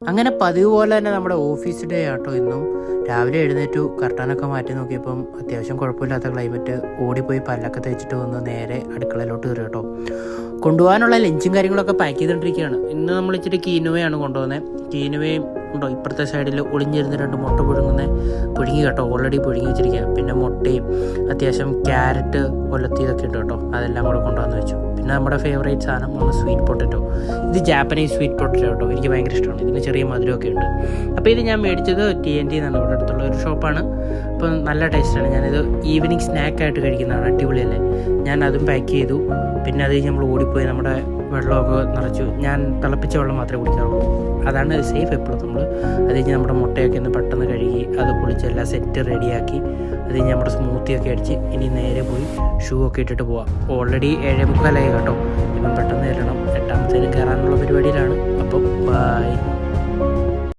അങ്ങനെ പതിവ് പോലെ തന്നെ നമ്മുടെ ഓഫീസ് ഡേ ആട്ടോ ഇന്നും. രാവിലെ എഴുന്നേറ്റു, കർട്ടനൊക്കെ മാറ്റി നോക്കിയപ്പം അത്യാവശ്യം കുഴപ്പമില്ലാത്ത ക്ലൈമറ്റ്. ഓടിപ്പോയി പല്ലൊക്കെ തേച്ചിട്ട് വന്ന് നേരെ അടുക്കളയിലോട്ട് കയറി കേട്ടോ. കൊണ്ടുപോകാനുള്ള ലഞ്ചും കാര്യങ്ങളൊക്കെ പാക്ക് ചെയ്തുകൊണ്ടിരിക്കുകയാണ്. ഇന്ന് നമ്മൾ ഇച്ചിരി കീനുവയാണ് കൊണ്ടുപോകുന്നത്. കീനുവയും ഉണ്ടോ ഇപ്പുറത്തെ സൈഡിൽ ഒളിഞ്ഞിരുന്ന് 2 മുട്ട പുഴുങ്ങി കേട്ടോ. ഓൾറെഡി പുഴുങ്ങി വെച്ചിരിക്കുക. പിന്നെ മുട്ടയും അത്യാവശ്യം ക്യാരറ്റ് ഒലത്തിയതൊക്കെ ഉണ്ട് കേട്ടോ. അതെല്ലാം കൂടെ കൊണ്ടുവന്ന് വെച്ചു. പിന്നെ നമ്മുടെ ഫേവറേറ്റ് സാധനം ആണ് സ്വീറ്റ് പൊട്ടറ്റോ. ഇത് ജാപ്പനീസ് സ്വീറ്റ് പൊട്ടറ്റോ കേട്ടോ. എനിക്ക് ഭയങ്കര ഇഷ്ടമാണ്. ഇതിന് ചെറിയ മധുരമൊക്കെ ഉണ്ട്. അപ്പോൾ ഇത് ഞാൻ മേടിച്ചത് TNT എന്നാണ്, ഇവിടെ അടുത്തുള്ള ഒരു ഷോപ്പാണ്. അപ്പോൾ നല്ല ടേസ്റ്റാണ്. ഞാനിത് ഈവനിങ് സ്നാക്കായിട്ട് കഴിക്കുന്നതാണ്. അടിപൊളിയല്ലേ. ഞാൻ അതും പാക്ക് ചെയ്തു. പിന്നെ അത് നമ്മൾ ഓടിപ്പോയി നമ്മുടെ വെള്ളമൊക്കെ നിറച്ചു. ഞാൻ തിളപ്പിച്ച വെള്ളം മാത്രമേ കുടിക്കാറുള്ളൂ. അതാണ് സേഫ് എപ്പോഴും. നമ്മൾ അത് കഴിഞ്ഞ് നമ്മുടെ മുട്ടയൊക്കെ ഒന്ന് പെട്ടെന്ന് കഴുകി അത് പൊളിച്ച് എല്ലാം സെറ്റ് റെഡിയാക്കി അത് കഴിഞ്ഞ് നമ്മുടെ സ്മൂത്തിയൊക്കെ അടിച്ച് ഇനി നേരെ പോയി ഷൂ ഒക്കെ ഇട്ടിട്ട് പോവാം. ഓൾറെഡി 7:45 കേട്ടോ. ഇപ്പം പെട്ടെന്ന് കയറണം. 8-ാമത്തേനും കയറാനുള്ള പരിപാടിയിലാണ്. അപ്പം ബൈ.